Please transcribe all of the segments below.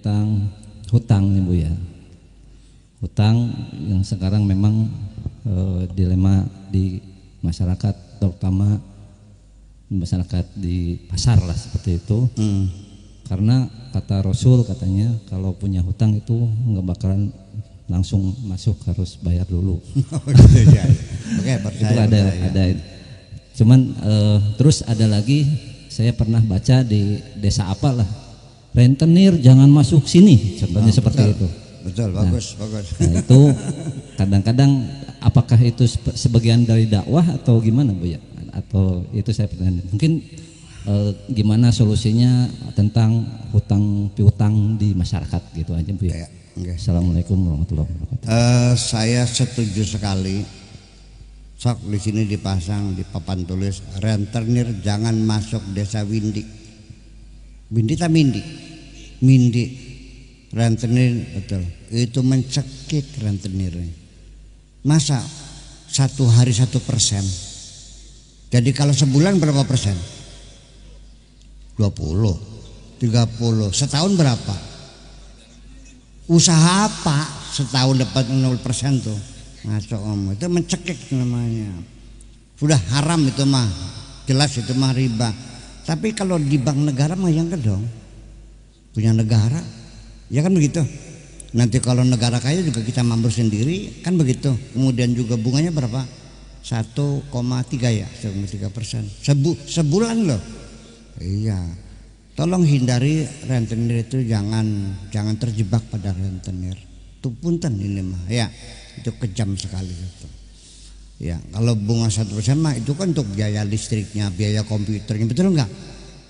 tentang hutang nih Bu ya. Hutang yang sekarang memang dilema di masyarakat, terutama masyarakat di pasar lah seperti itu. Karena kata Rasul katanya kalau punya hutang itu nggak bakalan langsung masuk, harus bayar dulu. Oke, itu ada. Cuman terus ada lagi, saya pernah baca di desa apalah, rentenir jangan masuk sini, contohnya seperti betul, itu. Betul, bagus. Nah itu kadang-kadang apakah itu sebagian dari dakwah atau gimana Bu ya? Atau itu saya pertanyaan. Mungkin gimana solusinya tentang hutang piutang di masyarakat gitu aja Bu ya. Okay. Assalamualaikum warahmatullahi wabarakatuh. Saya setuju sekali. Sok di sini dipasang di papan tulis, rentenir jangan masuk desa Windik. Windik tak Mindi? Mindi. Rentenir betul. Itu mencekik rentenir. Masa satu hari 1%? Jadi kalau sebulan berapa persen? 20, 30. Setahun berapa? Usaha apa setahun dapat 0% tuh? Ngaco om, itu mencekik namanya. Sudah haram itu mah, jelas itu mah riba. Tapi kalau di bank negara mah yang kedong, punya negara, ya kan begitu. Nanti kalau negara kaya juga kita mampu sendiri, kan begitu. Kemudian juga bunganya berapa? 1,3 ya, 1,3%. Sebulan loh. Iya. Tolong hindari rentenir itu, jangan terjebak pada rentenir. Itu punten ini mah, ya. Itu kejam sekali itu. Ya, kalau bunga 1% mah itu kan untuk biaya listriknya, biaya komputernya, betul enggak?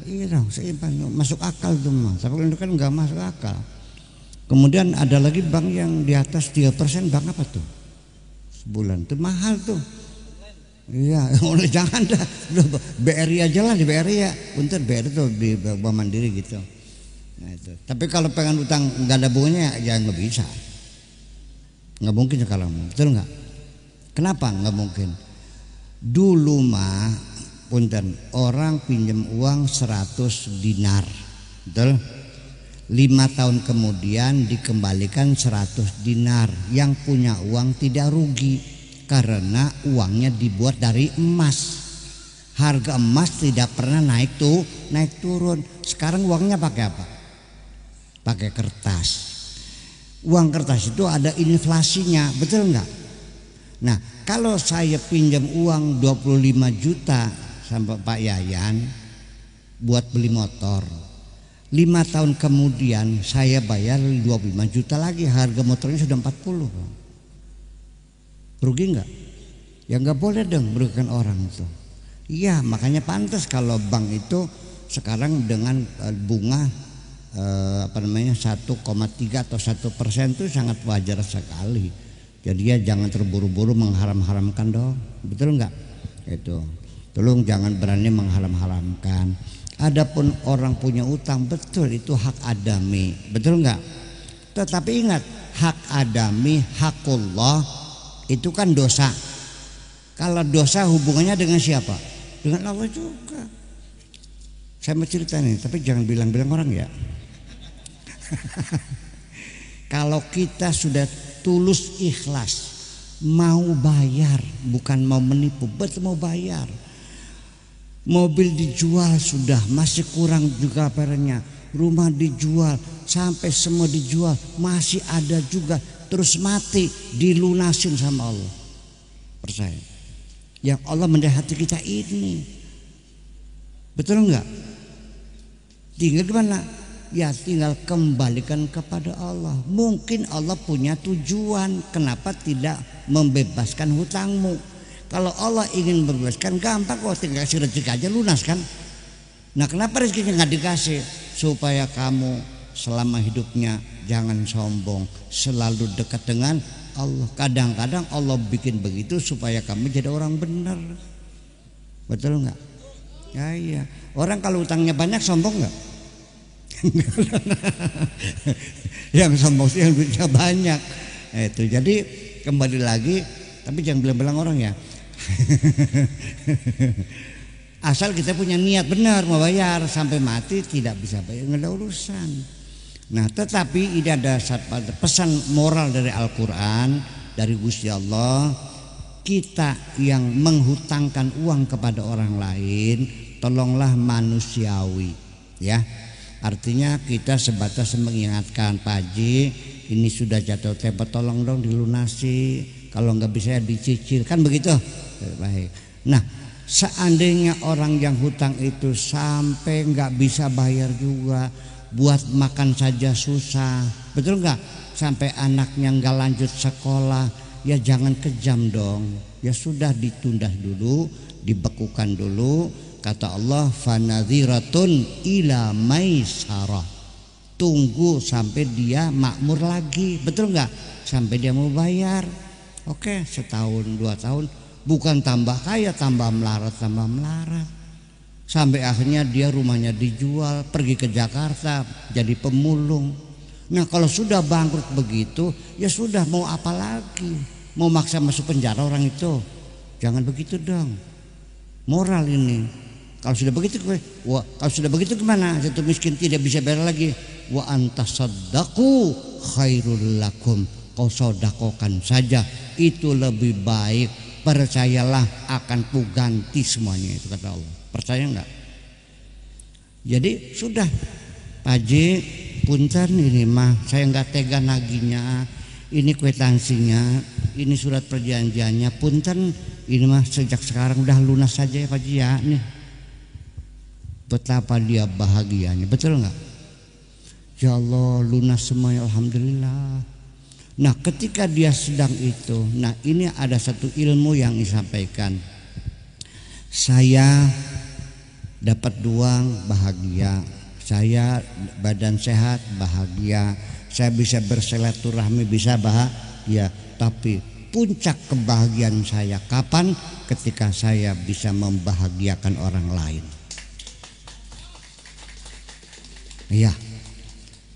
Iya dong, seimbang, masuk akal tuh mah. Tapi itu kan enggak masuk akal. Kemudian ada lagi bank yang di atas 3%, bank apa tuh? Sebulan, itu mahal tuh. Iya, jangan dah. BRI aja lah, di BRI ya. Untuk BRI tuh di Bank Mandiri gitu. Nah itu. Tapi kalau pengen utang enggak ada bunganya ya nggak bisa. Nggak mungkin sekarang, betul nggak? Kenapa nggak mungkin? Dulu mah, punten, orang pinjam uang 100 dinar, betul? 5 tahun kemudian dikembalikan 100 dinar. Yang punya uang tidak rugi karena uangnya dibuat dari emas. Harga emas tidak pernah naik turun. Sekarang uangnya pakai apa? Pakai kertas. Uang kertas itu ada inflasinya, betul enggak? Nah, kalau saya pinjam uang 25 juta sama Pak Yayan buat beli motor, 5 tahun kemudian saya bayar 25 juta lagi, harga motornya sudah 40. Rugi enggak? Ya enggak boleh dong merugikan orang itu. Iya, makanya pantas kalau bank itu sekarang dengan bunga 1,3 atau 1% itu sangat wajar sekali. Jadi ya jangan terburu-buru mengharam-haramkan dong, betul enggak? Itu, tolong jangan berani mengharam-haramkan. Adapun orang punya utang, betul itu hak adami, betul enggak? Tetapi ingat, hak adami, hakullah itu kan dosa. Kalau dosa hubungannya dengan siapa? Dengan Allah juga. Saya mau cerita nih, tapi jangan bilang-bilang orang ya. Kalau kita sudah tulus ikhlas mau bayar, bukan mau menipu, betul mau bayar. Mobil dijual sudah masih kurang juga barangnya, rumah dijual sampai semua dijual masih ada juga, terus mati dilunasin sama Allah. Percaya, yang Allah melihat hati kita ini, betul enggak? Tinggal gimana? Ya tinggal kembalikan kepada Allah. Mungkin Allah punya tujuan kenapa tidak membebaskan hutangmu. Kalau Allah ingin membebaskan gampang kok, tinggal kasih rezeki aja lunas kan. Nah kenapa rezekinya nggak dikasih? Supaya kamu selama hidupnya jangan sombong, selalu dekat dengan Allah. Kadang-kadang Allah bikin begitu supaya kamu jadi orang benar. Betul nggak? Ya iya. Orang kalau utangnya banyak sombong nggak? Yang sombong sih yang duitnya banyak. Itu jadi kembali lagi, tapi jangan bilang-bilang orang ya. Asal kita punya niat benar mau bayar, sampai mati tidak bisa bayar nggak ada urusan. Nah, tetapi ini ada pesan moral dari Al-Quran, dari Gusti Allah. Kita yang menghutangkan uang kepada orang lain, tolonglah manusiawi, ya. Artinya kita sebatas mengingatkan, Pak Haji, ini sudah jatuh tempo, tolong dong dilunasi. Kalau nggak bisa dicicil, kan begitu. Baik. Nah, seandainya orang yang hutang itu sampai nggak bisa bayar juga, buat makan saja susah, betul nggak? Sampai anaknya nggak lanjut sekolah, ya jangan kejam dong. Ya sudah, ditunda dulu, dibekukan dulu. Kata Allah, fanadhiratun ila maisarah. Tunggu sampai dia makmur lagi, betul nggak? Sampai dia mau bayar. Oke, setahun 2 tahun, bukan tambah kaya, tambah melarat. Sampai akhirnya dia rumahnya dijual, pergi ke Jakarta jadi pemulung. Nah, kalau sudah bangkrut begitu, ya sudah, mau apa lagi? Mau maksa masuk penjara orang itu? Jangan begitu dong. Moral ini. Kalau sudah begitu gimana? Satu miskin tidak bisa bayar lagi. Wa antasaddaqu khairul lakum. Kau sodakokan saja, itu lebih baik. Percayalah, akan ku ganti semuanya, itu kata Allah. Percaya enggak? Jadi sudah, Pak Haji, punten ini mah saya enggak tega naginya. Ini kwitansinya, ini surat perjanjiannya. Punten, ini mah sejak sekarang udah lunas saja ya Pak Haji ya. Nih, betapa dia bahagianya, betul enggak? Ya Allah, lunas semuanya, alhamdulillah. Nah, ketika dia sedang itu, nah ini ada satu ilmu yang disampaikan. Saya dapat uang, bahagia. Saya badan sehat, bahagia. Saya bisa bersilaturahmi, bisa bahagia. Tapi puncak kebahagiaan saya kapan? Ketika saya bisa membahagiakan orang lain. Iya,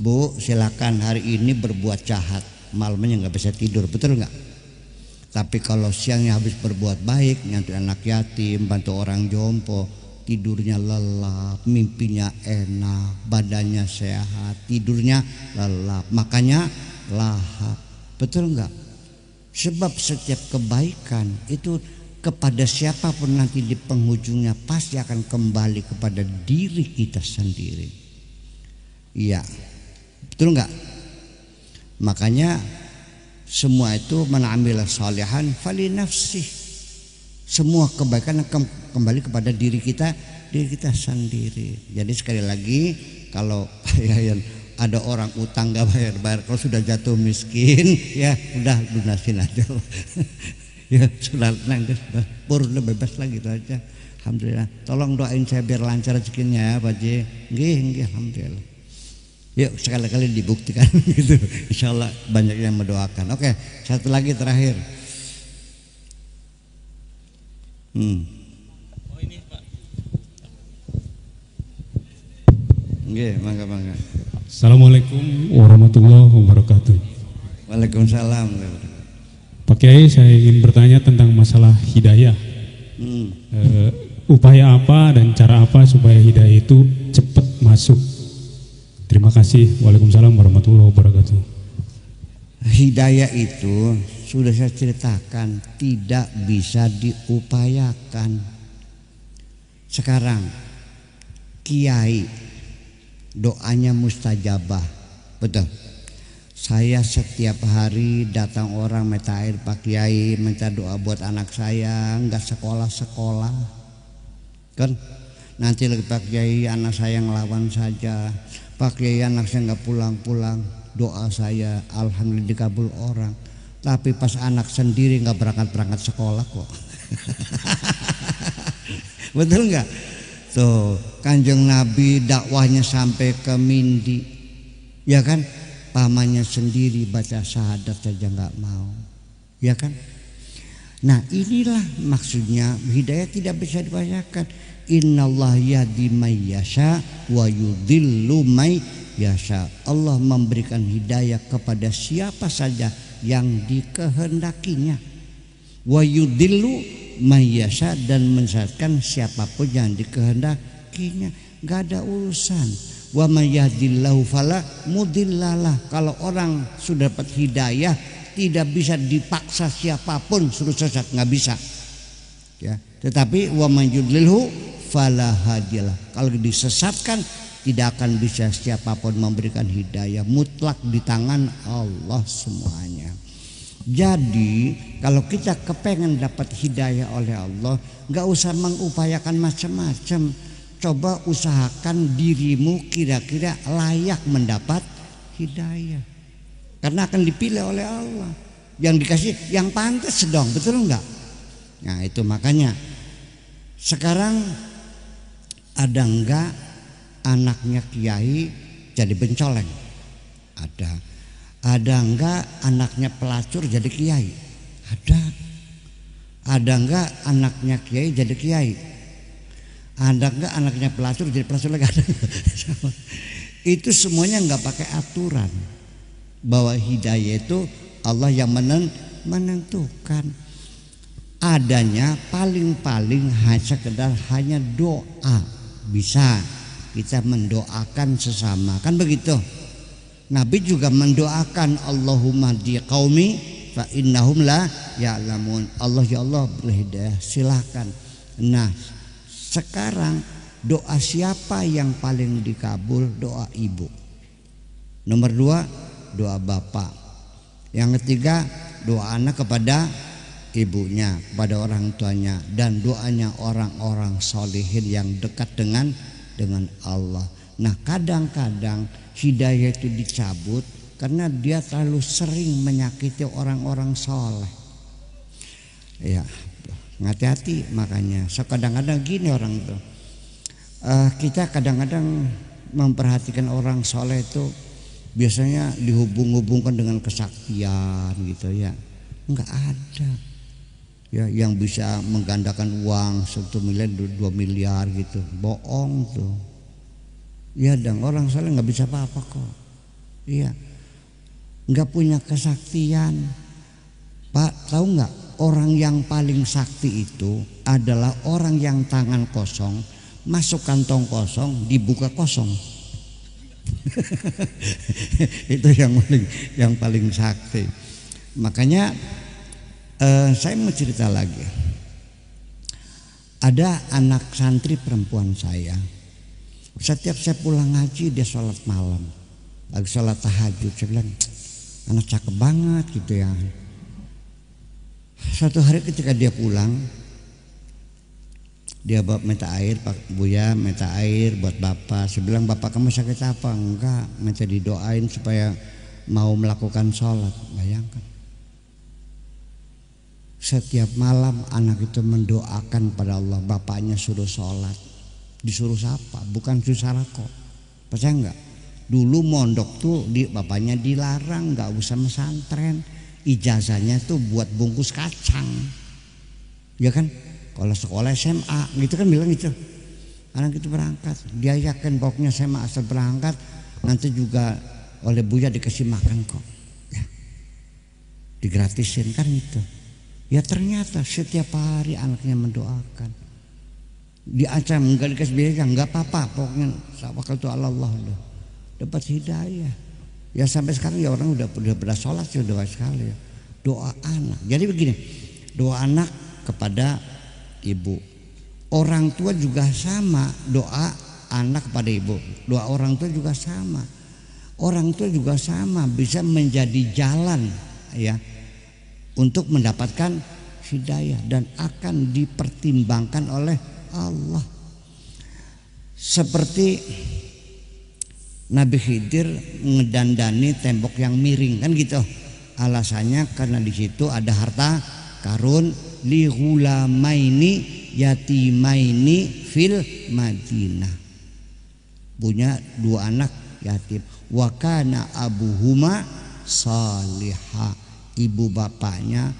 Bu, silakan hari ini berbuat jahat, malamnya nggak bisa tidur, betul nggak? Tapi kalau siangnya habis berbuat baik, nyantri anak yatim, bantu orang jompo, tidurnya lelap, mimpinya enak, badannya sehat, tidurnya lelap, makanya lahap, betul nggak? Sebab setiap kebaikan itu kepada siapapun nanti di penghujungnya pasti akan kembali kepada diri kita sendiri. Iya, betul enggak? Makanya semua itu man amila shalihan fali nafsih. Semua kebaikan akan kembali kepada diri kita sendiri. Jadi sekali lagi, kalau ada orang utang gak bayar-bayar, kalau sudah jatuh miskin, ya udah lunasin aja. Ya sudah, sudah bebas lagi itu aja. Alhamdulillah. Tolong doain saya biar lancar rezekinya ya Pak Haji. Nggih, alhamdulillah. Yuk sekali-kali dibuktikan gitu. Insya Allah banyak yang mendoakan. Oke, satu lagi terakhir. Oh ini Pak. Nggih, mangga. Assalamualaikum warahmatullahi wabarakatuh. Waalaikumsalam. Pak Kiai, saya ingin bertanya tentang masalah hidayah. Upaya apa dan cara apa supaya hidayah itu cepat masuk? Terima kasih. Waalaikumsalam warahmatullahi wabarakatuh. Hidayah itu sudah saya ceritakan, tidak bisa diupayakan. Sekarang kiai doanya mustajabah, betul. Saya setiap hari datang orang minta air, Pak Kiai minta doa buat anak saya, enggak sekolah, kan? Nanti lagi Pak Kiai anak saya ngelawan saja. Pak Kiai anak saya nggak pulang-pulang, doa saya alhamdulillah dikabul orang. Tapi pas anak sendiri nggak berangkat sekolah kok. Betul nggak? Tuh, Kanjeng Nabi dakwahnya sampai ke Mindi, ya kan? Pamannya sendiri baca syahadat saja nggak mau, ya kan? Nah inilah maksudnya hidayah tidak bisa dibayarkan. Innallah yahdi may yasha wa yudhillu may yasha. Allah memberikan hidayah kepada siapa saja yang dikehendakinya. Wa yudhillu may yasha, dan menyesatkan siapapun yang dikehendakinya. Gak ada urusan Wa may yahdihillahu fala mudhillalah. Kalau orang sudah dapat hidayah tidak bisa dipaksa siapapun suruh sesat, nggak bisa. Ya, tetapi wa may yudlilhu fala hadiyalah. Kalau disesatkan tidak akan bisa siapapun memberikan hidayah, mutlak di tangan Allah semuanya. Jadi kalau kita kepengen dapat hidayah oleh Allah, nggak usah mengupayakan macam-macam. Coba usahakan dirimu kira-kira layak mendapat hidayah, karena akan dipilih oleh Allah. Yang dikasih yang pantas dong, betul nggak? Nah itu makanya sekarang ada enggak anaknya kiai jadi bencoleng? Ada. Ada enggak anaknya pelacur jadi kiai? Ada. Ada enggak anaknya kiai jadi kiai? Ada enggak anaknya pelacur jadi pelacur lagi? Ada. Itu semuanya enggak pakai aturan. Bahwa hidayah itu Allah yang menentukan. Adanya paling-paling sekedar hanya doa. Bisa kita mendoakan sesama, kan begitu. Nabi juga mendoakan Allahumma di qaumi fa innahum la ya'lamun. Allah ya Allah beri hidayah, silakan. Nah, sekarang doa siapa yang paling dikabul? Doa ibu. Nomor 2 doa bapak. Yang ketiga doa anak kepada ibunya, kepada orang tuanya, dan doanya orang-orang solihin yang dekat dengan Allah. Nah kadang-kadang hidayah itu dicabut karena dia terlalu sering menyakiti orang-orang soleh. Ya, hati-hati makanya. So kadang-kadang gini orang itu, kita kadang-kadang memperhatikan orang soleh itu biasanya dihubung-hubungkan dengan kesaktian gitu ya. Enggak ada. Ya, yang bisa menggandakan uang 1 miliar 2 miliar gitu, bohong tuh. Ya dan orang soleh nggak bisa apa-apa kok. Iya, nggak punya kesaktian. Pak, tahu nggak, orang yang paling sakti itu adalah orang yang tangan kosong, masuk kantong kosong, dibuka kosong. Itu yang paling sakti. Makanya saya mau cerita lagi. Ada anak santri perempuan saya. Setiap saya pulang ngaji dia sholat malam, lagi sholat tahajud. Saya bilang anak cakep banget gitu ya. Suatu hari ketika dia pulang, dia bawa minta air, Pak Buya minta air buat bapak. Saya bilang bapak kamu sakit apa? Enggak, minta didoain supaya mau melakukan sholat. Bayangkan. Setiap malam anak itu mendoakan pada Allah, bapaknya suruh sholat. Disuruh siapa? Bukan susarako. Percaya enggak? Dulu mondok tuh bapaknya dilarang, enggak usah mesantren. Ijazahnya tuh buat bungkus kacang. Ya kan? Kalau sekolah SMA gitu kan bilang gitu. Anak itu berangkat, dia yakin pokoknya SMA asal berangkat nanti juga oleh Buya dikasih makan kok. Ya. Digratisin kan itu. Ya ternyata setiap hari anaknya mendoakan. Diancam enggak dikasih biaya, enggak apa-apa, pokoknya tawakal tu Allah loh. Dapat hidayah. Ya sampai sekarang ya orang udah sholat sih udah sekali ya. Doa anak. Jadi begini, doa anak kepada ibu. Orang tua juga sama, doa anak kepada ibu. Doa orang tua juga sama. Orang tua juga sama, bisa menjadi jalan ya untuk mendapatkan hidayah dan akan dipertimbangkan oleh Allah. Seperti Nabi Khidir ngedandani tembok yang miring kan gitu. Alasannya karena di situ ada harta karun li ghulamaini yatimaini fil Madinah. Punya 2 anak yatim. Wa kana abuhuma salihah. Ibu bapaknya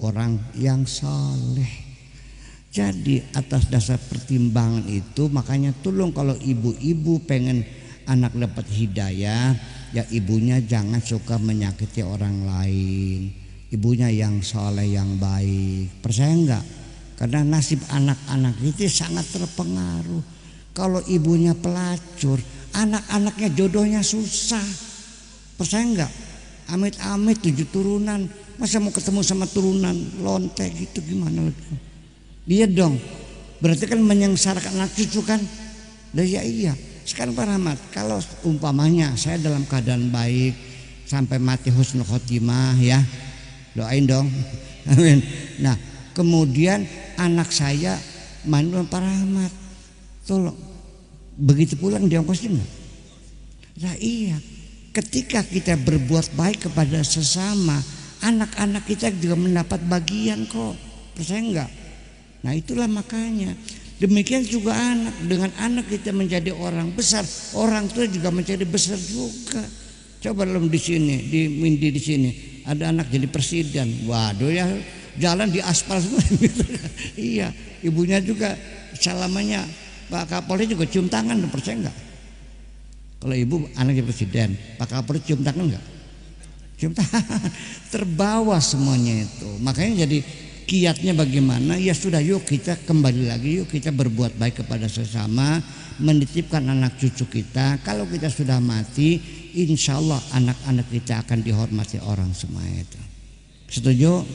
orang yang saleh. Jadi atas dasar pertimbangan itu makanya tolong kalau ibu-ibu pengen anak dapat hidayah, ya ibunya jangan suka menyakiti orang lain. Ibunya yang soleh, yang baik. Percaya enggak? Karena nasib anak-anak itu sangat terpengaruh. Kalau ibunya pelacur, anak-anaknya jodohnya susah. Percaya enggak? Amit-amit 7 turunan, masa mau ketemu sama turunan lonte gitu gimana lagi? Iya dong. Berarti kan menyengsarakan anak cucu kan? Lah ya iya. Sekarang Pak Rahmat, kalau umpamanya saya dalam keadaan baik sampai mati husnul khotimah ya, doain dong. Amin. Nah, kemudian anak saya main dengan Pak Rahmat, tolong begitu pulang diongkosin nggak? Nah iya, ketika kita berbuat baik kepada sesama, anak-anak kita juga mendapat bagian kok, percaya nggak? Nah itulah makanya demikian juga anak, dengan anak kita menjadi orang besar, orang tua juga menjadi besar juga. Coba belum di sini, di Mindi di sini ada anak jadi presiden, waduh ya jalan di aspal semua. Iya, ibunya juga salamannya Pak Kapolri juga cium tangan, percaya nggak? Kalau ibu anaknya presiden, Pak Kapolri cium tangan nggak? Cium tangan, terbawa semuanya itu. Makanya jadi kiatnya bagaimana? Ya sudah, yuk kita kembali lagi, yuk kita berbuat baik kepada sesama, menitipkan anak cucu kita. Kalau kita sudah mati, insya Allah anak-anak kita akan dihormati orang semua itu. Setuju?